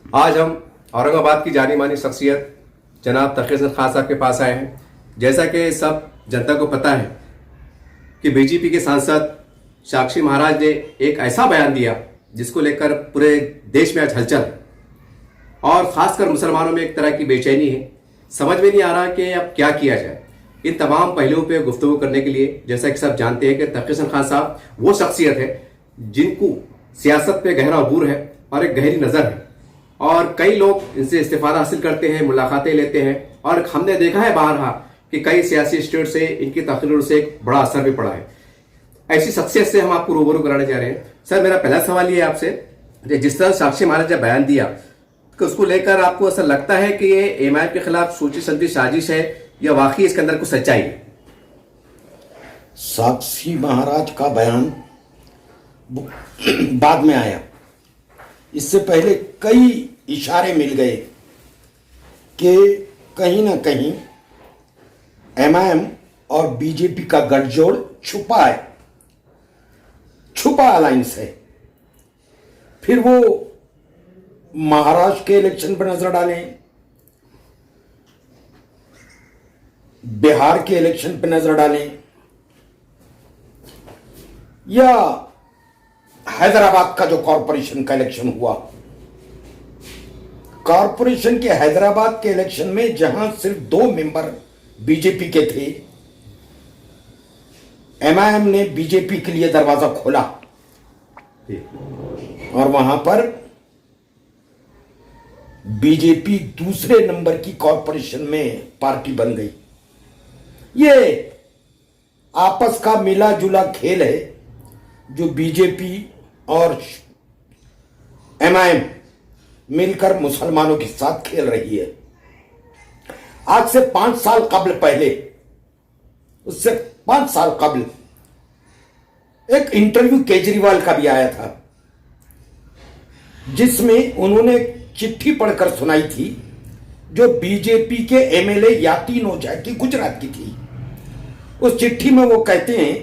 आज हम औरंगाबाद की जानी मानी शख्सियत जनाब तकी हसन खान साहब के पास आए हैं। जैसा कि सब जनता को पता है कि बीजेपी के सांसद साक्षी महाराज ने एक ऐसा बयान दिया जिसको लेकर पूरे देश में आज हलचल है और खासकर मुसलमानों में एक तरह की बेचैनी है। समझ में नहीं आ रहा कि अब क्या किया जाए। इन तमाम पहलुओं पे गुफ्तगू करने के लिए, जैसा कि सब जानते हैं कि तकी हसन खान साहब वो शख्सियत है जिनको सियासत पे गहरा अबूर है और एक गहरी नज़र है और कई लोग इनसे इस्तिफादा हासिल करते हैं, मुलाकातें लेते हैं और हमने देखा है बाहर कि कई सियासी स्टेट से इनकी तकरीरों से एक बड़ा असर भी पड़ा है। ऐसी शख्सियत से हम आपको रूबरू कराने जा रहे हैं। सर, मेरा पहला सवाल ये है आपसे, जिस तरह साक्षी महाराज ने बयान दिया कि उसको लेकर आपको ऐसा लगता है कि ये एमआईएम के खिलाफ सोची समझी साजिश है या वाकई इसके अंदर कुछ सच्चाई है? साक्षी महाराज का बयान बाद में आया। इससे पहले कई इशारे मिल गए कि कहीं ना कहीं एमआईएम और बीजेपी का गठजोड़ छुपा है, छुपा अलायंस है। फिर वो महाराष्ट्र के इलेक्शन पर नजर डालें, बिहार के इलेक्शन पर नजर डालें या हैदराबाद का जो कॉरपोरेशन का इलेक्शन हुआ, कॉरपोरेशन के हैदराबाद के इलेक्शन में जहां सिर्फ 2 मेंबर बीजेपी के थे, एमआईएम ने बीजेपी के लिए दरवाजा खोला और वहां पर बीजेपी दूसरे नंबर की कॉरपोरेशन में पार्टी बन गई। ये आपस का मिला जुला खेल है जो बीजेपी और एमआईएम मिलकर मुसलमानों के साथ खेल रही है। आज से 5 साल कबल पहले, उससे 5 साल कबल एक इंटरव्यू केजरीवाल का भी आया था जिसमें उन्होंने चिट्ठी पढ़कर सुनाई थी जो बीजेपी के एमएलए यातीन ओझा की गुजरात की थी। उस चिट्ठी में वो कहते हैं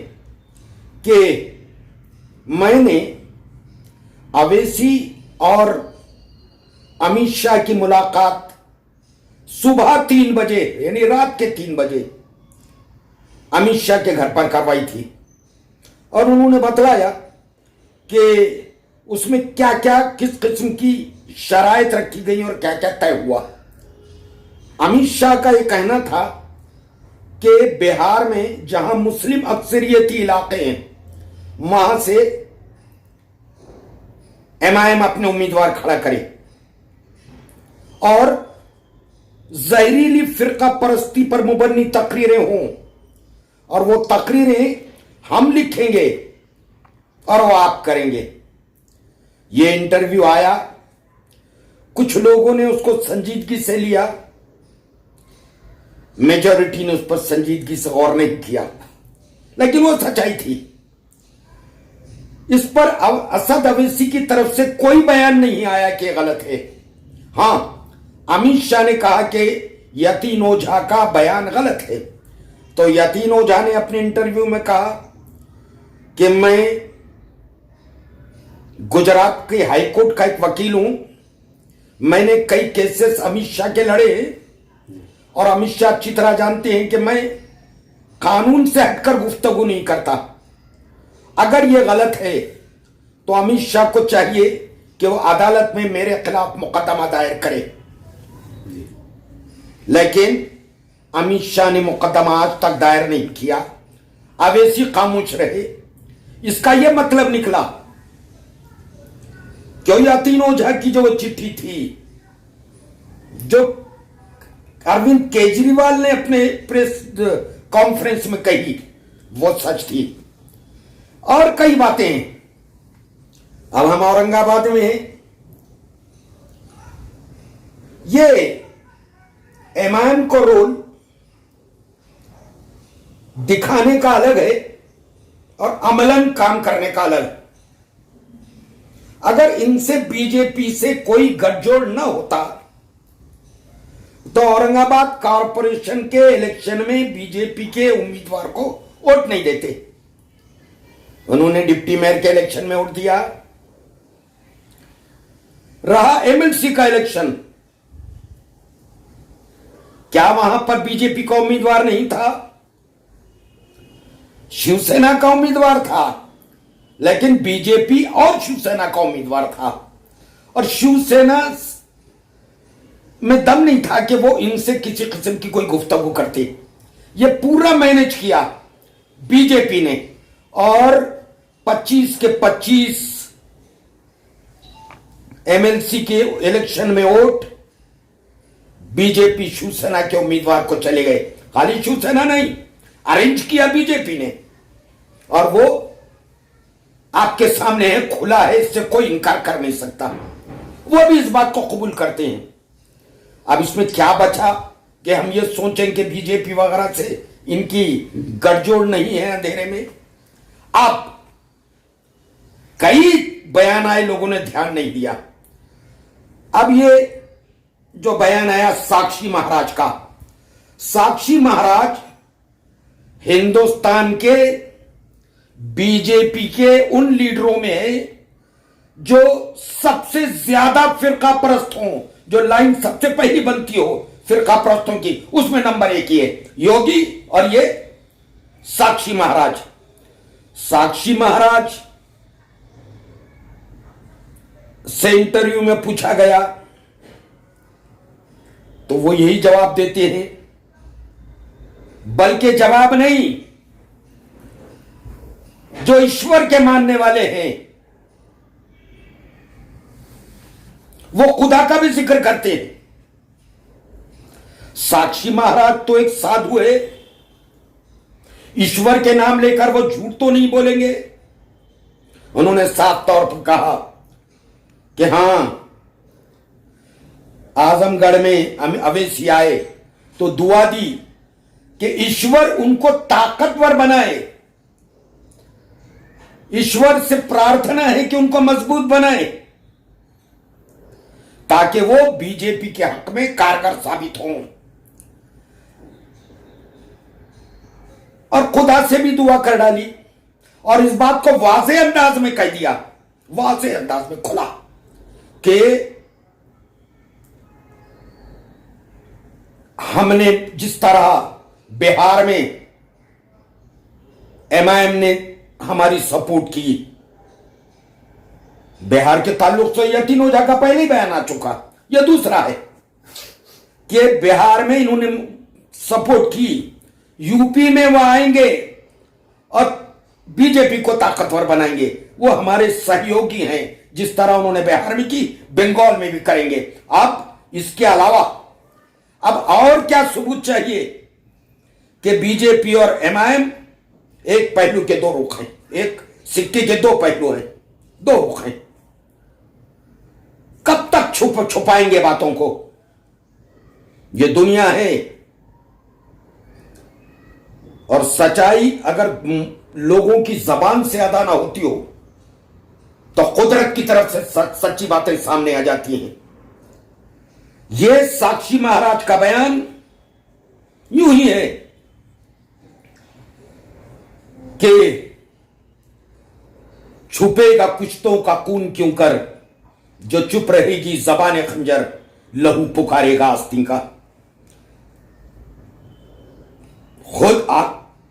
कि मैंने अवैसी और अमित शाह की मुलाकात सुबह 3 बजे यानी रात के 3 बजे अमित शाह के घर पर करवाई थी और उन्होंने बतलाया कि उसमें क्या क्या किस किस्म की शराइत रखी गई और क्या क्या तय हुआ। अमित शाह का यह कहना था कि बिहार में जहां मुस्लिम अक्सरियती इलाके हैं वहां से एमआईएम अपने उम्मीदवार खड़ा करे और जहरीली फिरका परस्ती पर मुबन्नी तकरीरें हों और वो तकरीरें हम लिखेंगे और वो आप करेंगे। ये इंटरव्यू आया, कुछ लोगों ने उसको संजीदगी से लिया, मेजॉरिटी ने उस पर संजीदगी से गौर नहीं किया, लेकिन वो सच्चाई थी। इस पर असद अवैसी की तरफ से कोई बयान नहीं आया कि गलत है। हां, अमित शाह ने कहा कि यतीन ओझा का बयान गलत है, तो यतीन ओझा ने अपने इंटरव्यू में कहा कि मैं गुजरात के हाईकोर्ट का एक वकील हूं, मैंने कई केसेस अमित शाह के लड़े और अमित शाह अच्छी तरह जानते हैं कि मैं कानून से हटकर गुफ्तगू नहीं करता। अगर यह गलत है तो अमित शाह को चाहिए कि वो अदालत में मेरे खिलाफ मुकदमा दायर करे, लेकिन अमित शाह ने मुकदमा आज तक दायर नहीं किया। अवैसी खामोश रहे। इसका यह मतलब निकला क्यों यातीन ओझा की जो चिट्ठी थी जो अरविंद केजरीवाल ने अपने प्रेस कॉन्फ्रेंस में कही वो सच थी। और कई बातें हैं। अब हम औरंगाबाद में हैं। ये एमआईएम को रोल दिखाने का अलग है और अमलन काम करने का अलग। अगर इनसे बीजेपी से कोई गठजोड़ न होता तो औरंगाबाद कॉरपोरेशन के इलेक्शन में बीजेपी के उम्मीदवार को वोट नहीं देते। उन्होंने डिप्टी मेयर के इलेक्शन में वोट दिया, रहा एमएलसी का इलेक्शन, क्या वहां पर बीजेपी का उम्मीदवार नहीं था? शिवसेना का उम्मीदवार था, लेकिन बीजेपी और शिवसेना का उम्मीदवार था, और शिवसेना में दम नहीं था कि वो इनसे किसी किस्म की कोई गुफ्तगू करते। ये पूरा मैनेज किया बीजेपी ने, और 25 के 25 एमएलसी के इलेक्शन में वोट बीजेपी शिवसेना के उम्मीदवार को चले गए। खाली शिवसेना नहीं, अरेंज किया बीजेपी ने, और वो आपके सामने है, खुला है, इससे कोई इनकार कर नहीं सकता। वो भी इस बात को कबूल करते हैं। अब इसमें क्या बचा कि हम ये सोचें कि बीजेपी वगैरह से इनकी गठजोड़ नहीं है अंधेरे में। अब कई बयान आए, लोगों ने ध्यान नहीं दिया। अब ये जो बयान आया साक्षी महाराज का, साक्षी महाराज हिंदुस्तान के बीजेपी के उन लीडरों में जो सबसे ज्यादा फिरका परस्त हों, जो लाइन सबसे पहली बनती हो फिरका परस्तों की, उसमें नंबर 1 ही है योगी, और ये साक्षी महाराज। साक्षी महाराज से इंटरव्यू में पूछा गया तो वो यही जवाब देते हैं, बल्कि जवाब नहीं, जो ईश्वर के मानने वाले हैं वो खुदा का भी जिक्र करते हैं। साक्षी महाराज तो एक साधु है, ईश्वर के नाम लेकर वो झूठ तो नहीं बोलेंगे। उन्होंने साफ तौर पर कहा कि हां, आजमगढ़ में अवैसी आए तो दुआ दी कि ईश्वर उनको ताकतवर बनाए, ईश्वर से प्रार्थना है कि उनको मजबूत बनाए, ताकि वो बीजेपी के हक में कारगर साबित हों। और खुदा से भी दुआ कर डाली, और इस बात को वाज़ेह अंदाज में कह दिया, वाज़ेह अंदाज में खुला, कि हमने जिस तरह बिहार में एमआईएम ने हमारी सपोर्ट की, बिहार के ताल्लुक से यकीन हो जाएगा, पहले ही बयान आ चुका। यह दूसरा है कि बिहार में इन्होंने सपोर्ट की, यूपी में वो आएंगे और बीजेपी को ताकतवर बनाएंगे। वो हमारे सहयोगी हैं, जिस तरह उन्होंने बिहार में की, बंगाल में भी करेंगे। अब इसके अलावा अब और क्या सबूत चाहिए कि बीजेपी और एमआईएम एक पहलू के दो रुख हैं, एक सिक्के के दो पहलू हैं, दो रुख हैं। कब तक छुपाएंगे बातों को? ये दुनिया है, और सच्चाई अगर लोगों की जबान से अदा ना होती हो तो कुदरत की तरफ से सच्ची बातें सामने आ जाती हैं। यह साक्षी महाराज का बयान यूं ही है कि छुपेगा कुश्तों का खून क्यों कर, जो चुप रहेगी जबान खंजर, लहू पुकारेगा आस्तीन का। खुद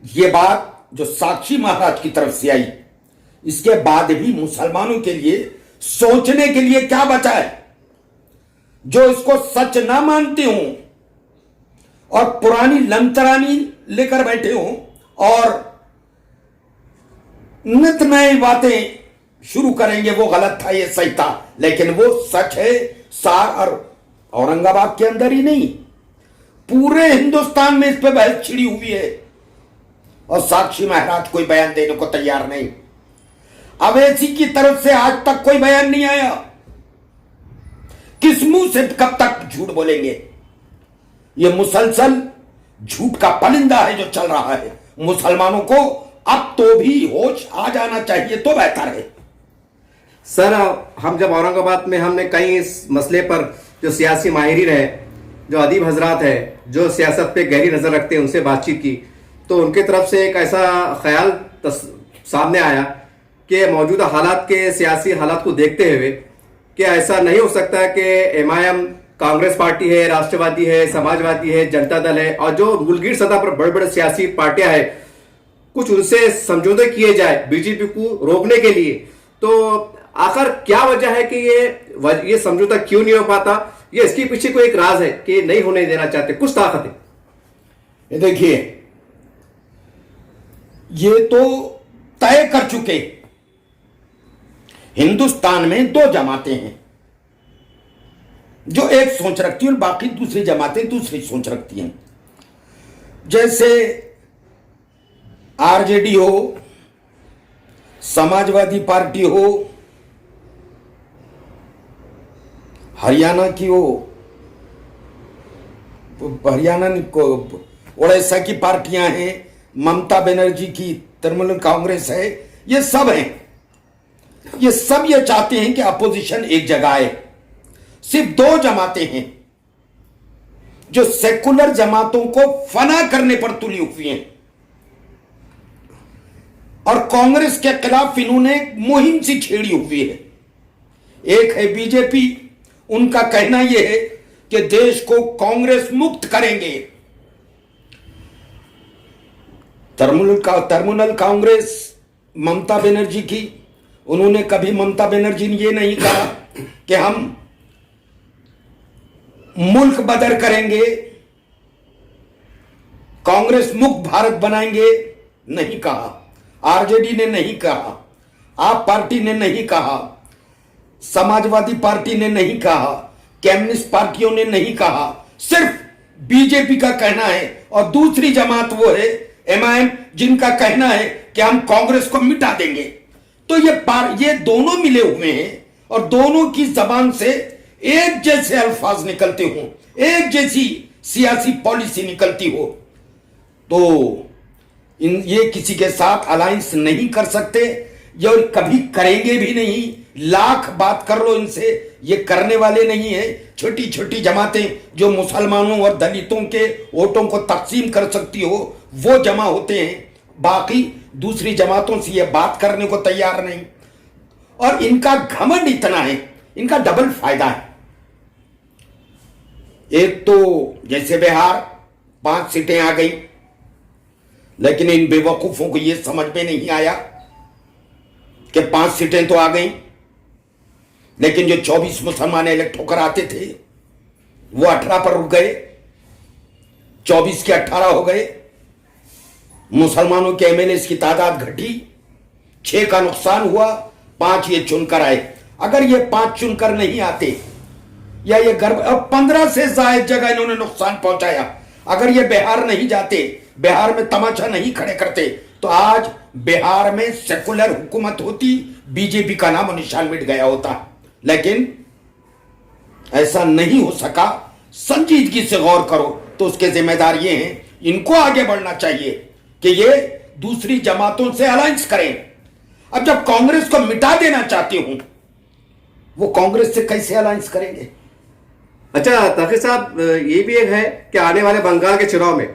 ये बात जो साक्षी महाराज की तरफ से आई, इसके बाद भी मुसलमानों के लिए सोचने के लिए क्या बचा है? जो इसको सच ना मानते हों और पुरानी लंतरानी लेकर बैठे हों और नित नई बातें शुरू करेंगे, वो गलत था, ये सही था, लेकिन वो सच है। सार और औरंगाबाद के अंदर ही नहीं, पूरे हिंदुस्तान में इस पे बहस छिड़ी हुई है, और साक्षी महाराज कोई बयान देने को तैयार नहीं। अवैसी की तरफ से आज तक कोई बयान नहीं आया। किस मुंह से कब तक झूठ बोलेंगे? ये मुसलसल झूठ का परिंदा है जो चल रहा है। मुसलमानों को अब तो भी होश आ जाना चाहिए तो बेहतर है। सर, हम जब औरंगाबाद में हमने कई इस मसले पर जो सियासी माहिरीन है, जो अदीब हजरात है, जो सियासत पे गहरी नजर रखते हैं, उनसे बातचीत की तो उनके तरफ से एक ऐसा ख्याल सामने आया कि मौजूदा हालात के सियासी हालात को देखते हुए कि ऐसा नहीं हो सकता है कि एमआईएम कांग्रेस पार्टी है, राष्ट्रवादी है, समाजवादी है, जनता दल है और जो मुल्की सतह पर बड़े बड़े सियासी पार्टियां हैं, कुछ उनसे समझौते किए जाए बीजेपी को रोकने के लिए, तो आखिर क्या वजह है कि ये समझौता क्यों नहीं हो पाता? ये इसके पीछे कोई एक राज है कि नहीं होने देना चाहते, कुछ ताकत है? ये देखिए, ये तो तय कर चुके हिंदुस्तान में दो जमातें हैं जो एक सोच रखती हैं और बाकी दूसरी जमातें दूसरी सोच रखती हैं। जैसे आरजेडी हो, समाजवादी पार्टी हो, हरियाणा की हो, हरियाणा को उड़ीसा की पार्टियां हैं, ममता बनर्जी की तृणमूल कांग्रेस है, ये सब हैं। ये सब ये चाहते हैं कि अपोजिशन एक जगह आए। सिर्फ दो जमातें हैं जो सेकुलर जमातों को फना करने पर तुली हुई हैं और कांग्रेस के खिलाफ इन्होंने मुहिम सी छेड़ी हुई है। एक है बीजेपी, उनका कहना यह है कि देश को कांग्रेस मुक्त करेंगे। तृणमूल कांग्रेस ममता बनर्जी की, उन्होंने कभी ममता बनर्जी ने यह नहीं कहा कि हम मुल्क बदर करेंगे, कांग्रेस मुक्त भारत बनाएंगे, नहीं कहा। आरजेडी ने नहीं कहा, आप पार्टी ने नहीं कहा, समाजवादी पार्टी ने नहीं कहा, कम्युनिस्ट पार्टियों ने नहीं कहा, सिर्फ बीजेपी का कहना है। और दूसरी जमात वो है एमआईएम, जिनका कहना है कि हम कांग्रेस को मिटा देंगे। तो ये दोनों मिले हुए हैं और दोनों की जबान से एक जैसे अल्फाज निकलते हो, एक जैसी सियासी पॉलिसी निकलती हो, तो ये किसी के साथ अलायंस नहीं कर सकते, ये और कभी करेंगे भी नहीं। लाख बात कर लो इनसे, ये करने वाले नहीं है। छोटी छोटी जमातें जो मुसलमानों और दलितों के वोटों को तकसीम कर सकती हो, वो जमा होते हैं, बाकी दूसरी जमातों से ये बात करने को तैयार नहीं। और इनका घमंड इतना है, इनका डबल फायदा है। एक तो जैसे बिहार 5 सीटें आ गई, लेकिन इन बेवकूफों को यह समझ में नहीं आया कि 5 सीटें तो आ गई, लेकिन जो 24 मुसलमान इलेक्ट होकर आते थे वो 18 पर रुक गए, 24 के 18 हो गए। मुसलमानों के एमएलए की तादाद घटी, 6 का नुकसान हुआ, 5 ये चुनकर आए। अगर ये 5 चुनकर नहीं आते या ये गर्भ, अब 15 से ज्यादा जगह इन्होंने नुकसान पहुंचाया। अगर ये बिहार नहीं जाते, बिहार में तमाचा नहीं खड़े करते, तो आज बिहार में सेकुलर हुकूमत होती, बीजेपी का नाम और निशान मिट गया होता। लेकिन ऐसा नहीं हो सका। संजीदगी से गौर करो तो उसके जिम्मेदार ये हैं, इनको आगे बढ़ना चाहिए कि ये दूसरी जमातों से अलायंस करें। अब जब कांग्रेस को मिटा देना चाहते हूं, वो कांग्रेस से कैसे अलायंस करेंगे? अच्छा तफी साहब, ये भी एक है कि आने वाले बंगाल के चुनाव में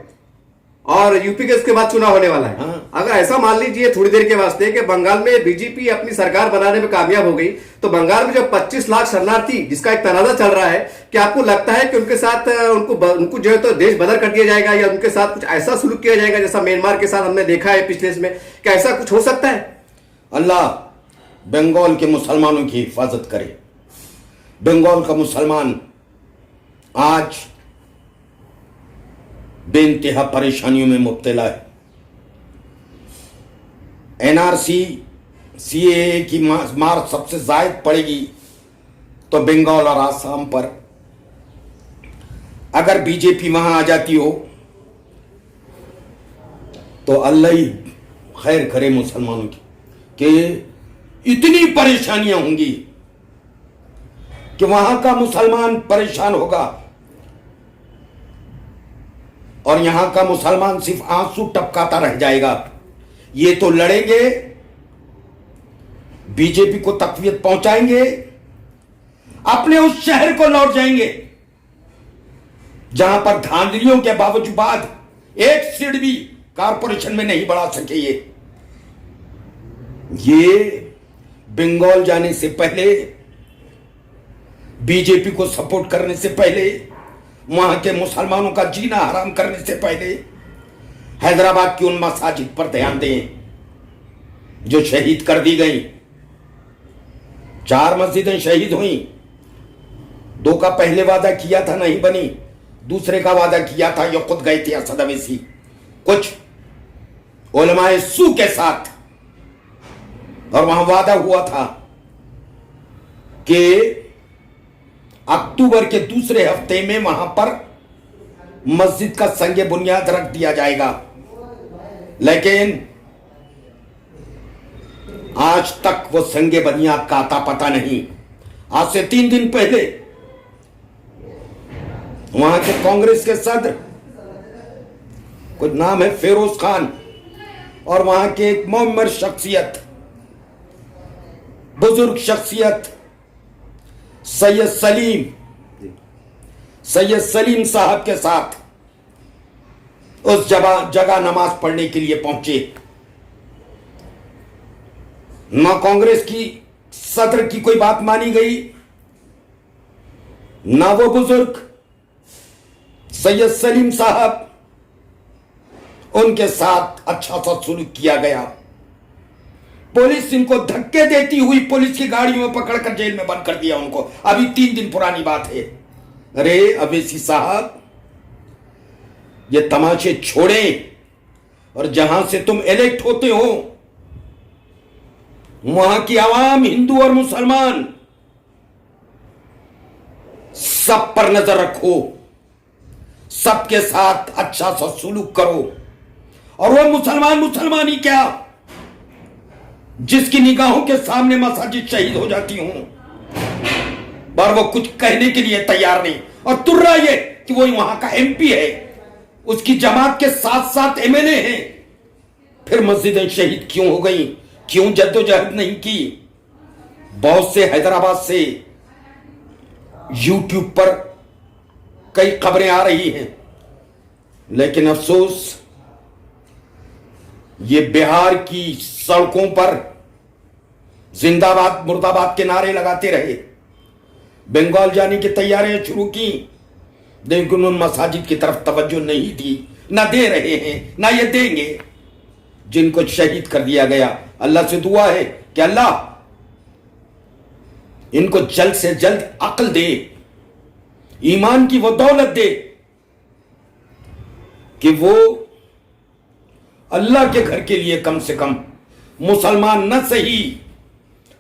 और यूपी के उसके बाद चुनाव होने वाला है। हाँ। अगर ऐसा मान लीजिए थोड़ी देर के वास्ते कि बंगाल में बीजेपी अपनी सरकार बनाने में कामयाब हो गई, तो बंगाल में जो 25 लाख शरणार्थी जिसका एक तनाजा चल रहा है, क्या आपको लगता है कि उनके साथ उनको जो है तो देश बदर कर दिया जाएगा या उनके साथ कुछ ऐसा सुलूक किया जाएगा जैसा म्यांमार के साथ हमने देखा है पिछले इसमें? क्या ऐसा कुछ हो सकता है? अल्लाह बंगाल के मुसलमानों की हिफाजत करे। बंगाल का मुसलमान आज बेइंतहा परेशानियों में मुब्तला है। एनआरसी सीएए की मार सबसे ज्यादा पड़ेगी तो बंगाल और आसाम पर। अगर बीजेपी वहां आ जाती हो तो अल्लाह ही खैर करे मुसलमानों की, कि इतनी परेशानियां होंगी कि वहां का मुसलमान परेशान होगा और यहां का मुसलमान सिर्फ आंसू टपकाता रह जाएगा। ये तो लड़ेंगे, बीजेपी को तकवीत पहुंचाएंगे, अपने उस शहर को लौट जाएंगे जहां पर धांधलियों के बावजूद एक सीट भी कारपोरेशन में नहीं बढ़ा सके। ये बंगाल जाने से पहले बीजेपी को सपोर्ट करने से पहले, वहां के मुसलमानों का जीना हराम करने से पहले हैदराबाद की उन मसाजिद पर ध्यान दें जो शहीद कर दी गई। 4 मस्जिदें शहीद हुई, 2 का पहले वादा किया था नहीं बनी, दूसरे का वादा किया था, ये खुद गए थे असद अवैसी कुछ उलमाए सू के साथ, और वहां वादा हुआ था कि अक्टूबर के दूसरे हफ्ते में वहां पर मस्जिद का संगे बुनियाद रख दिया जाएगा। लेकिन आज तक वो संगे बुनियाद का आता पता नहीं। आज से 3 दिन पहले वहां के कांग्रेस के सदर, कुछ नाम है फिरोज खान, और वहां के एक मोहम्मद शख्सियत, बुजुर्ग शख्सियत सैयद सलीम साहब के साथ उस जगह नमाज पढ़ने के लिए पहुंचे। न कांग्रेस की सदर की कोई बात मानी गई, ना वो बुजुर्ग सैयद सलीम साहब, उनके साथ अच्छा सा सुलूक किया गया। पुलिस इनको धक्के देती हुई पुलिस की गाड़ियों में पकड़कर जेल में बंद कर दिया उनको। अभी 3 दिन पुरानी बात है। अरे अवैसी साहब, ये तमाशे छोड़ें और जहां से तुम इलेक्ट होते हो वहां की आवाम, हिंदू और मुसलमान, सब पर नजर रखो, सबके साथ अच्छा सा सुलूक करो। और वो मुसलमान ही क्या, जिसकी निगाहों के सामने मसाजिद शहीद हो जाती हूं, पर वो कुछ कहने के लिए तैयार नहीं। और तुर्रा ये कि वो वहां का एमपी है, उसकी जमात के साथ साथ एमएलए हैं, फिर मस्जिदें शहीद क्यों हो गई, क्यों जद्दोजहद नहीं की। बहुत से हैदराबाद से यूट्यूब पर कई खबरें आ रही हैं, लेकिन अफसोस ये बिहार की सड़कों पर जिंदाबाद मुर्दाबाद के नारे लगाते रहे, बंगाल जाने की तैयारियां शुरू की, लेकिन उन मसाजिद की तरफ तवज्जो नहीं दी, ना दे रहे हैं, ना ये देंगे जिनको शहीद कर दिया गया। अल्लाह से दुआ है कि अल्लाह इनको जल्द से जल्द अक्ल दे, ईमान की वो दौलत दे कि वो अल्लाह के घर के लिए कम से कम मुसलमान न सही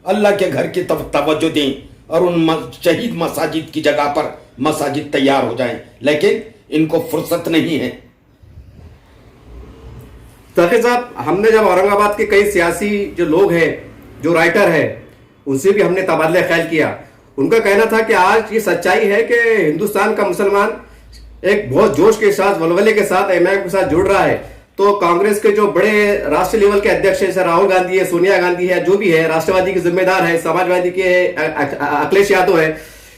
अल्लाह के घर की तरफ तवज्जो दें और उन शहीद मसाजिद की जगह पर मसाजिद तैयार हो जाएं। लेकिन इनको फुर्सत नहीं है। तकी साहब, हमने जब औरंगाबाद के कई सियासी जो लोग हैं, जो राइटर हैं, उनसे भी हमने तबादला ख्याल किया। उनका कहना था कि आज ये सच्चाई है कि हिंदुस्तान का मुसलमान एक बहुत जोश के साथ, वलवले के साथ एमआईएम के साथ जुड़ रहा है। तो कांग्रेस के जो बड़े राष्ट्रीय लेवल के अध्यक्ष हैं, राहुल गांधी है, सोनिया गांधी है, जो भी है, राष्ट्रवादी के जिम्मेदार है, समाजवादी के अखिलेश यादव है,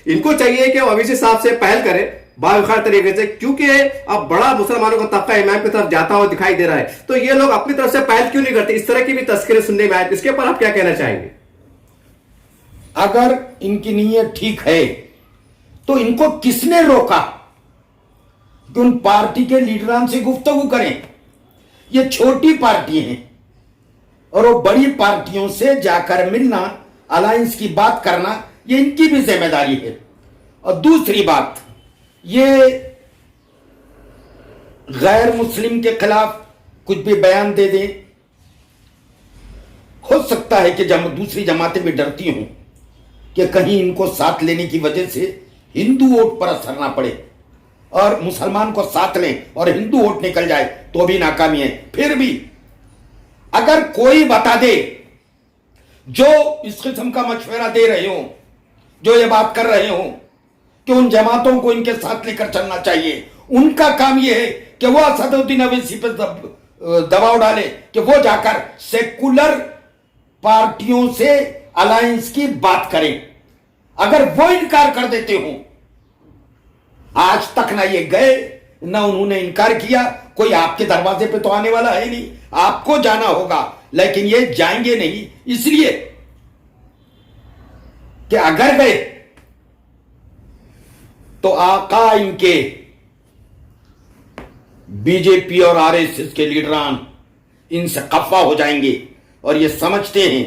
इनको चाहिए कि ओवैसी साहब से पहल करें बावखार तरीके से, क्योंकि अब बड़ा मुसलमानों का तबका इमाम की तरफ जाता हुआ दिखाई दे रहा है। तो ये लोग अपनी तरफ से पहल क्यों नहीं करते? इस तरह की भी तस्करें सुनने में आए, इसके ऊपर आप क्या कहना चाहेंगे? अगर इनकी नीयत ठीक है तो इनको किसने रोका कि उन पार्टी के लीडरान से गुफ्तगू करें? ये छोटी पार्टी हैं और वो बड़ी पार्टियों से जाकर मिलना, अलायंस की बात करना, ये इनकी भी जिम्मेदारी है। और दूसरी बात, ये गैर मुस्लिम के खिलाफ कुछ भी बयान दे दें, हो सकता है कि दूसरी जमातें भी डरती हूं कि कहीं इनको साथ लेने की वजह से हिंदू वोट पर असर ना पड़े और मुसलमान को साथ लें और हिंदू वोट निकल जाए तो भी नाकामी है। फिर भी अगर कोई बता दे जो इस किस्म का मशवरा दे रहे हो, जो ये बात कर रहे हो कि उन जमातों को इनके साथ लेकर चलना चाहिए, उनका काम यह है कि वो असदुद्दीन अवैसी पर दबाव डाले कि वो जाकर सेकुलर पार्टियों से अलायंस की बात करें। अगर वो इनकार कर देते हो, आज तक ना ये गए ना उन्होंने इनकार किया, कोई आपके दरवाजे पे तो आने वाला है नहीं, आपको जाना होगा, लेकिन ये जाएंगे नहीं, इसलिए कि अगर गए तो आका इनके बीजेपी और आरएसएस के लीडरान इनसे खफा हो जाएंगे और ये समझते हैं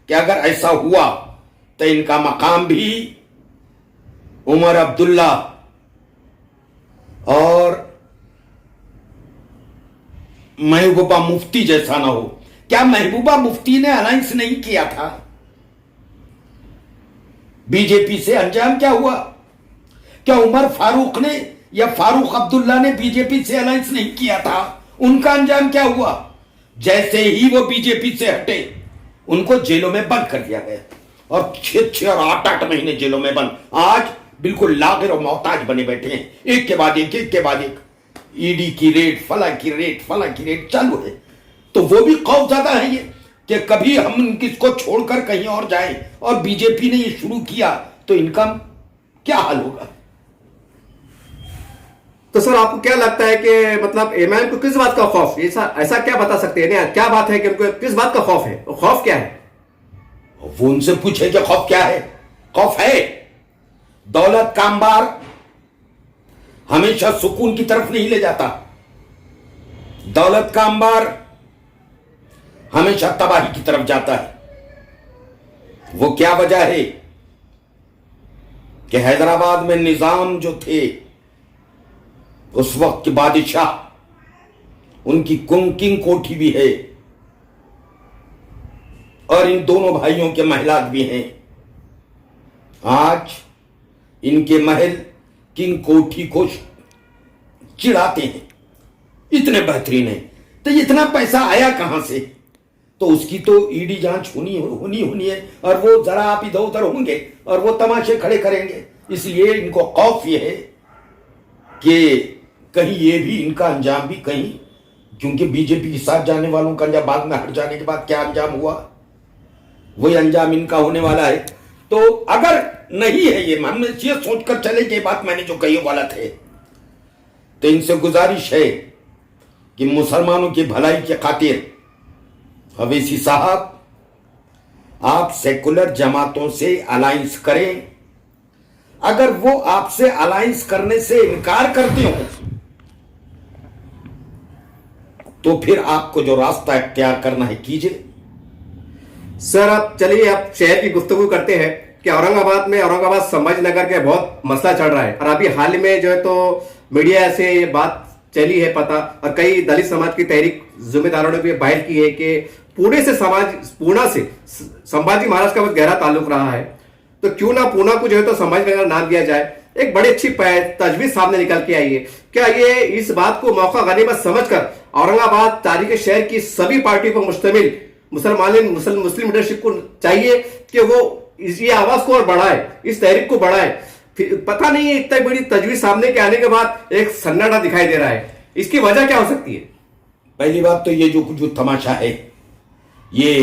कि अगर ऐसा हुआ तो इनका मकाम भी उमर अब्दुल्ला और महबूबा मुफ्ती जैसा ना हो। क्या महबूबा मुफ्ती ने अलायंस नहीं किया था बीजेपी से? अंजाम क्या हुआ? क्या उमर फारूक ने या फारूक अब्दुल्ला ने बीजेपी से अलायंस नहीं किया था? उनका अंजाम क्या हुआ? जैसे ही वो बीजेपी से हटे उनको जेलों में बंद कर दिया गया और 6 और 8 महीने जेलों में बंद। आज बिल्कुल लागिर और मोहताज बने बैठे हैं, एक के बाद एक के बाद एक। ईडी की रेड, फला की रेड चालू है। तो वो भी खौफ ज्यादा है ये कि कभी हम किसको छोड़कर कहीं और जाएं, और बीजेपी ने ये शुरू किया तो इनका क्या हाल होगा? तो सर आपको क्या लगता है कि मतलब एमआईएम को किस बात का खौफ, ऐसा क्या बता सकते हैं? क्या बात है कि उनको किस बात का खौफ है? खौफ क्या है? वो उनसे पूछे कि खौफ क्या है? खौफ है दौलत का अंबार हमेशा सुकून की तरफ नहीं ले जाता। दौलत का अंबार हमेशा तबाही की तरफ जाता है। वो क्या वजह है कि हैदराबाद में निजाम जो थे उस वक्त के बादशाह, उनकी कुंकिंग कोठी भी है और इन दोनों भाइयों के महलात भी हैं। आज इनके महल किंग कोठी को चिढ़ाते हैं, इतने बेहतरीन है। तो इतना पैसा आया कहां से? तो उसकी तो ईडी जांच होनी है और वो जरा आप इधर उधर होंगे और वो तमाशे खड़े करेंगे। इसलिए इनको खौफ ये है कि कहीं ये भी इनका अंजाम भी कहीं, क्योंकि बीजेपी के साथ जाने वालों का अंजाम बाद में हट जाने के बाद क्या अंजाम हुआ वही अंजाम इनका होने वाला है। तो अगर नहीं है ये, हम ये सोचकर चले कि बात मैंने जो कही गलत है, तो इनसे गुजारिश है कि मुसलमानों की भलाई के खातिर अवैसी साहब आप सेकुलर जमातों से अलायंस करें। अगर वो आपसे अलायंस करने से इनकार करते हो तो फिर आपको जो रास्ता इख्तियार करना है कीजिए। सर अब चलिए अब शहर की गुफ्तगू करते हैं कि औरंगाबाद संभाजीनगर का बहुत मसला चल रहा है और अभी हाल में जो है तो मीडिया से ये बात चली है पता, और कई दलित समाज की तहरीक जिम्मेदारों ने भी बाहर की है कि पुणे से संभाजी महाराज का बहुत गहरा ताल्लुक रहा है, तो क्यों ना पूना को जो है तो संभाजीनगर नाम दिया जाए। एक बड़ी अच्छी तजवीज सामने निकल के आई है। क्या ये इस बात को मौका गनीमत समझकर औरंगाबाद तारीख शहर की सभी पार्टियों पर मुश्तमिल मुस्लिम लीडरशिप को चाहिए कि वो ये आवाज को और बढ़ाए, इस तहरीक को बढ़ाए? पता नहीं है इतनी बड़ी तजवीज सामने के आने के बाद एक सन्नाटा दिखाई दे रहा है, इसकी वजह क्या हो सकती है? पहली बात तो ये जो तमाशा है ये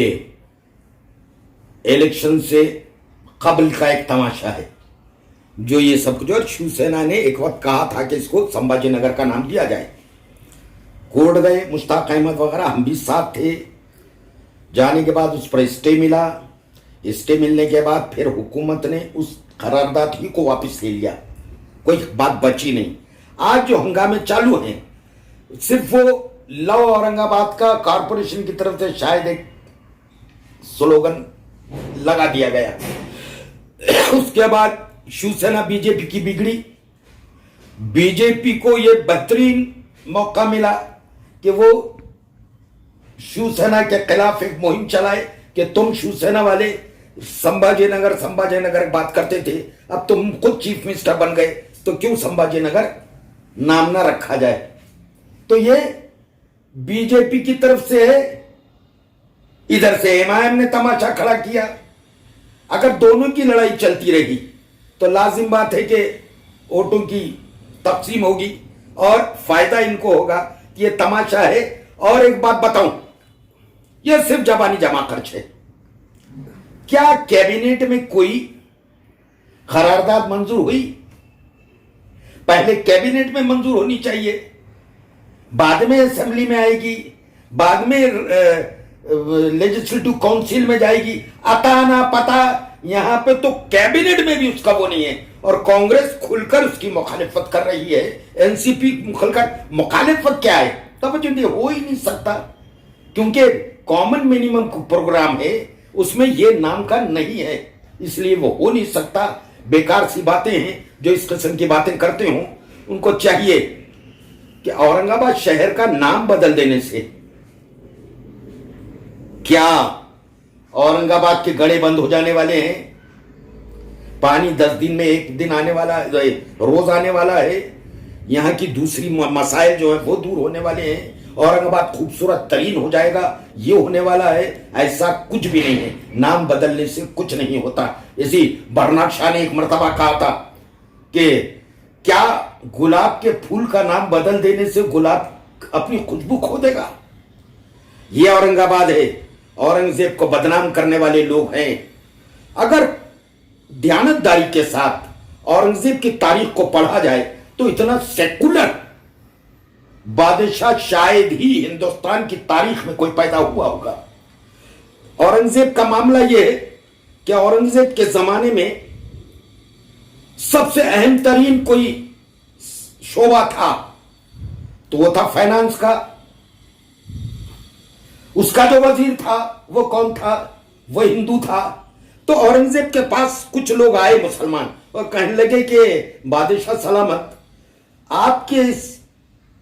इलेक्शन से कबल का एक तमाशा है। जो ये सब कुछ, और शिवसेना ने एक वक्त कहा था कि इसको संभाजीनगर का नाम दिया जाए। कोर्ट गए, मुश्ताक अहमद वगैरह, हम भी साथ थे। जाने के बाद उस पर स्टे मिला। स्टे मिलने के बाद फिर हुकूमत ने उस करारदाद ही को वापस ले लिया, कोई बात बची नहीं। आज जो हंगामे चालू हैं सिर्फ वो लव औरंगाबाद का कॉरपोरेशन की तरफ से शायद एक स्लोगन लगा दिया गया। उसके बाद शिवसेना बीजेपी की बिगड़ी। बीजेपी को यह बेहतरीन मौका मिला कि वो शिवसेना के खिलाफ एक मुहिम चलाए कि तुम शिवसेना वाले संभाजीनगर बात करते थे, अब तुम खुद चीफ मिनिस्टर बन गए तो क्यों संभाजीनगर नाम ना रखा जाए। तो ये बीजेपी की तरफ से है, इधर से एमआईएम ने तमाशा खड़ा किया। अगर दोनों की लड़ाई चलती रही तो लाजिम बात है कि वोटों की तकसीम होगी और फायदा इनको होगा कि ये तमाशा है। और एक बात बताऊं, यह सिर्फ जबानी जमा खर्च है। क्या कैबिनेट में कोई करारदाद मंजूर हुई? पहले कैबिनेट में मंजूर होनी चाहिए, बाद में असेंबली में आएगी, बाद में लेजिस्लेटिव काउंसिल में जाएगी। अता ना पता यहां पे तो कैबिनेट में भी उसका वो नहीं है, और कांग्रेस खुलकर उसकी मुखालिफत कर रही है। एनसीपी खुलकर मुखालिफत क्या है, तब जो हो ही नहीं सकता, क्योंकि कॉमन मिनिमम प्रोग्राम है, उसमें ये नाम का नहीं है, इसलिए वो हो नहीं सकता। बेकार सी बातें हैं। जो इस किस्म की बातें करते हो उनको चाहिए कि औरंगाबाद शहर का नाम बदल देने से क्या औरंगाबाद के गड़े बंद हो जाने वाले हैं? पानी 10 दिन में एक दिन आने वाला है, रोज आने वाला है। यहां की दूसरी मसाइल जो है वो दूर होने वाले हैं। औरंगाबाद खूबसूरत तरीन हो जाएगा, ये होने वाला है। ऐसा कुछ भी नहीं है, नाम बदलने से कुछ नहीं होता। इसी बर्नाड शाह ने एक मर्तबा कहा था कि क्या गुलाब के फूल का नाम बदल देने से गुलाब अपनी खुशबू खो देगा? ये औरंगाबाद है। औरंगजेब को बदनाम करने वाले लोग हैं। अगर ध्यानदारी के साथ औरंगजेब की तारीख को पढ़ा जाए तो इतना सेकुलर बादशाह शायद ही हिंदुस्तान की तारीख में कोई पैदा हुआ होगा। औरंगजेब का मामला यह है कि औरंगजेब के जमाने में सबसे अहम तरीन कोई शोबा था तो वो था फाइनेंस का। उसका जो वजीर था वो कौन था? वो हिंदू था। तो औरंगजेब के पास कुछ लोग आए मुसलमान और कहने लगे कि बादशाह सलामत, आपके इस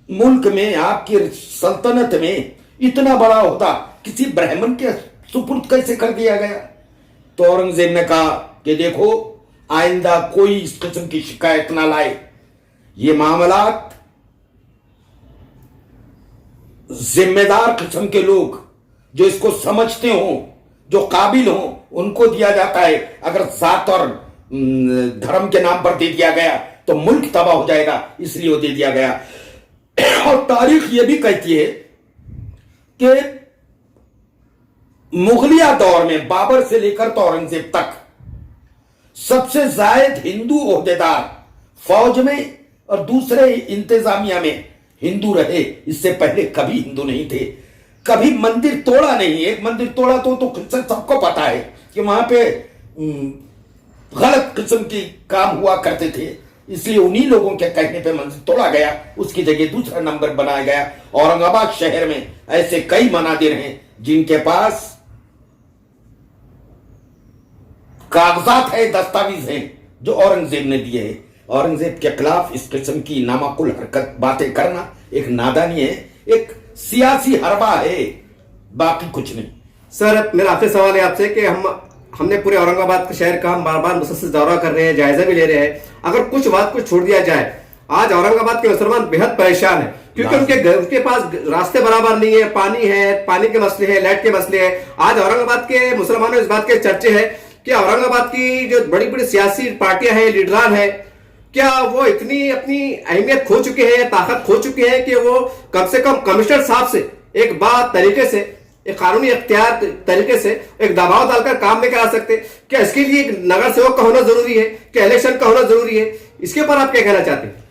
मुल्क में, आपकी सल्तनत में इतना बड़ा होता किसी ब्राह्मण के सुपुर्द कैसे कर दिया गया? तो औरंगजेब ने कहा कि देखो, आइंदा कोई इस किस्म की शिकायत ना लाए। ये मामलात जिम्मेदार किस्म के लोग जो इसको समझते हो, जो काबिल हो, उनको दिया जाता है। अगर जात और धर्म के नाम पर दे दिया गया तो मुल्क तबाह हो जाएगा, इसलिए वो दे दिया गया। और तारीख ये भी कहती है कि मुगलिया दौर में बाबर से लेकर तो औरंगजेब तक सबसे ज्यादा हिंदू ओहदेदार फौज में और दूसरे इंतजामिया में हिंदू रहे। इससे पहले कभी हिंदू नहीं थे। कभी मंदिर तोड़ा नहीं। एक मंदिर तोड़ा तो सबको पता है कि वहां पे गलत किस्म की काम हुआ करते थे, इसलिए उन्हीं लोगों के कहने पे मंदिर तोड़ा गया, उसकी जगह दूसरा नंबर बनाया गया। औरंगाबाद शहर में ऐसे कई मनादिर हैं जिनके पास कागजात है, दस्तावेज हैं जो औरंगजेब ने दिए हैं। औरंगजेब के खिलाफ इस किस्म की नामाकुल हरकत बातें करना एक नादानी है, एक सियासी हरबा है, बाकी कुछ नहीं। सर, मेरा आखिरी सवाल है आपसे कि हमने पूरे औरंगाबाद के शहर का हम बार बार मुसलसल दौरा कर रहे हैं, जायजा भी ले रहे हैं। अगर कुछ बात को छोड़ दिया जाए, आज औरंगाबाद के मुसलमान बेहद परेशान है, क्योंकि उनके पास रास्ते बराबर नहीं है, पानी के मसले हैं, लाइट के मसले हैं। आज औरंगाबाद के मुसलमानों इस बात के चर्चे है कि औरंगाबाद की जो बड़ी बड़ी सियासी पार्टियां हैं, लीडरान है, क्या वो इतनी अपनी अहमियत खो चुके हैं, ताकत खो चुके हैं कि वो कम से कम कमिश्नर साहब से एक बात तरीके से, एक कानूनी इख्तियार तरीके से एक दबाव डालकर काम लेकर आ सकते? क्या इसके लिए एक नगर सेवक का होना जरूरी है? क्या इलेक्शन का होना जरूरी है? इसके ऊपर आप क्या कहना चाहते हैं?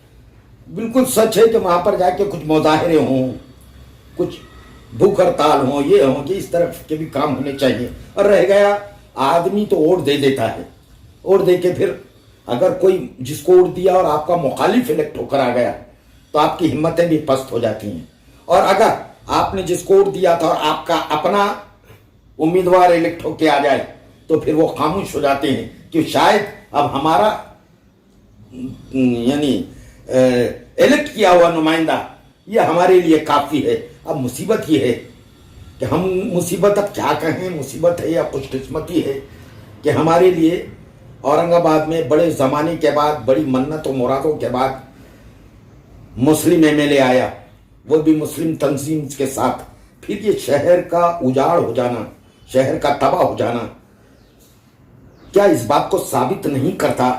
बिल्कुल सच है कि वहां पर जाके कुछ मुजाहरे हों, कुछ भूख हड़ताल हो, ये हो कि इस तरफ के भी काम होने चाहिए। और रह गया, आदमी तो वोट दे देता है, वोट दे के फिर अगर कोई जिसको वोट दिया और आपका मुखालिफ इलेक्ट होकर आ गया तो आपकी हिम्मतें भी पस्त हो जाती हैं। और अगर आपने जिसको वोट दिया था और आपका अपना उम्मीदवार इलेक्ट होकर आ जाए तो फिर वो खामोश हो जाते हैं कि शायद अब हमारा यानी इलेक्ट किया हुआ नुमाइंदा ये हमारे लिए काफी है। अब मुसीबत ये है कि हम मुसीबत अब क्या कहें, मुसीबत है या खुशकिस्मती है कि हमारे लिए औरंगाबाद में बड़े जमाने के बाद, बड़ी मन्नत और मुरादों के बाद मुस्लिम एमएलए आया, वो भी मुस्लिम तंजीम के साथ। फिर ये शहर का उजाड़ हो जाना, शहर का तबाह हो जाना, क्या इस बात को साबित नहीं करता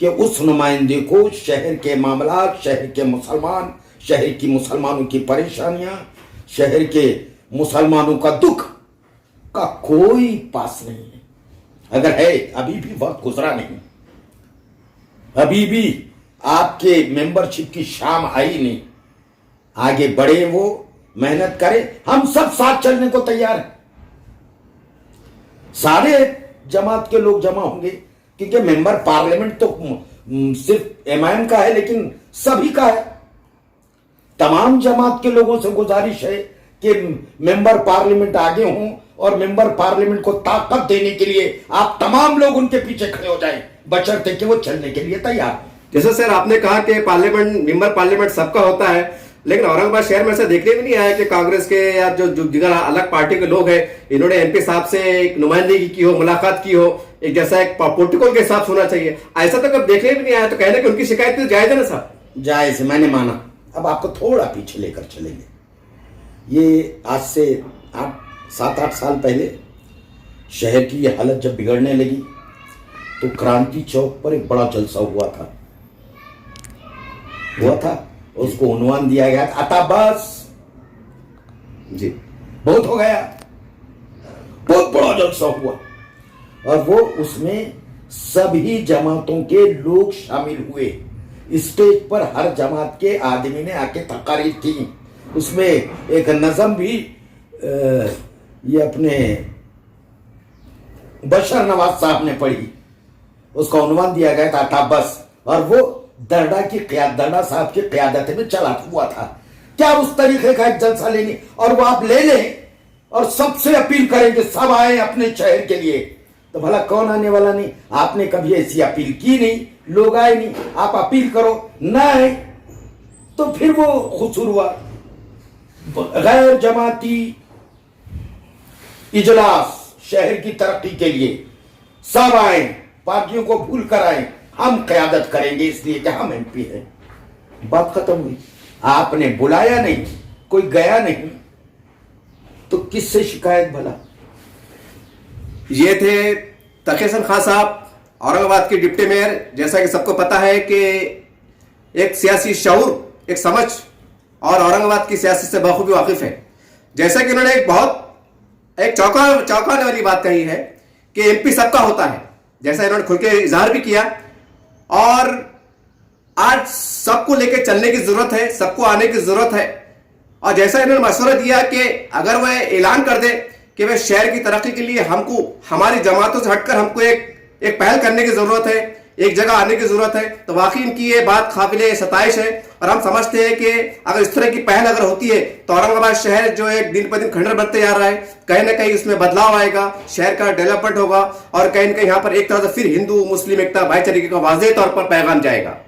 कि उस नुमाइंदे को शहर के मामला, शहर के मुसलमान, शहर की मुसलमानों की परेशानियां, शहर के मुसलमानों का दुख का कोई पास नहीं है? अगर है, अभी भी वक्त गुजरा नहीं, अभी भी आपके मेंबरशिप की शाम आई नहीं। आगे बढ़े, वो मेहनत करें, हम सब साथ चलने को तैयार हैं। सारे जमात के लोग जमा होंगे, क्योंकि मेंबर पार्लियामेंट तो सिर्फ एमआईएम का है, लेकिन सभी का है। तमाम जमात के लोगों से गुजारिश है कि मेंबर पार्लियामेंट आगे हों और मेंबर पार्लियामेंट को ताकत देने के लिए आप तमाम लोग उनके पीछे खड़े हो जाएं, बशर्ते कि वो चलने के लिए तैयार। जैसे सर आपने कहा कि पार्लियामेंट मेंबर पार्लियामेंट सबका होता है, लेकिन औरंगाबाद शहर में ऐसा देखने में नहीं आया कि कांग्रेस के या जो दिगर अलग पार्टी के लोग हैं इन्होंने एमपी साहब से एक नुमाइंदगी की हो, मुलाकात की हो, एक जैसा एक प्रोटोकॉल के हिसाब से होना चाहिए। ऐसा तो कब देखने में नहीं आया, तो कहने कि उनकी शिकायत तो जायज है ना साहब? जायज, मैंने माना। अब आपको थोड़ा पीछे लेकर चलेंगे। ये आज से 7-8 साल पहले शहर की ये हालत जब बिगड़ने लगी तो क्रांति चौक पर एक बड़ा जलसा हुआ था, उसको उन्वान दिया गया था, अता बस जी बहुत हो गया, बहुत बड़ा जलसा हुआ, और वो उसमें सभी जमातों के लोग शामिल हुए। स्टेज पर हर जमात के आदमी ने आके तकारीर की, उसमें एक नज़म भी ये अपने बशर नवाज साहब ने पढ़ी, उसका उन्वान दिया गया था अता बस, और वो दरडा साहब की क़यादत में चला हुआ था। क्या उस तरीके का एक जलसा लेनी, और वो आप ले लें और सबसे अपील करें कि सब आए अपने शहर के लिए, तो भला कौन आने वाला नहीं? आपने कभी ऐसी अपील की नहीं, लोग आए नहीं, आप अपील करो, ना आए तो फिर वो खुसूर हुआ। गैर जमाती इजलास शहर की तरक्की के लिए सब आए, पार्टियों को भूल कर आए, हम क़यादत करेंगे इसलिए कि हम एमपी हैं। बात खत्म हुई। आपने बुलाया नहीं, कोई गया नहीं, तो किससे शिकायत भला? ये थे तकी हसन खान साहब, औरंगाबाद के डिप्टी मेयर। जैसा कि सबको पता है कि एक सियासी शऊर, एक समझ और औरंगाबाद की सियासत से बखूबी वाकिफ है। जैसा कि उन्होंने एक चौंकाने वाली बात कही है कि एमपी सबका होता है, जैसा इन्होंने खुल के इजहार भी किया, और आज सबको लेकर चलने की जरूरत है, सबको आने की जरूरत है। और जैसा इन्होंने मशवरा दिया कि अगर वह ऐलान कर दे कि वह शहर की तरक्की के लिए हमको हमारी जमातों से हटकर हमको एक पहल करने की जरूरत है, एक जगह आने की जरूरत है, तो वाकई इनकी ये बात काबिले सताइश है। और हम समझते हैं कि अगर इस तरह की पहल अगर होती है तो औरंगाबाद शहर जो एक दिन पर दिन खंडर बनते जा रहा है, कहीं ना कहीं उसमें बदलाव आएगा, शहर का डेवलपमेंट होगा, और कहीं ना कहीं यहाँ पर एक तरह से फिर हिंदू मुस्लिम एकता भाईचारे का वाज़ेह तौर पर पैगाम जाएगा।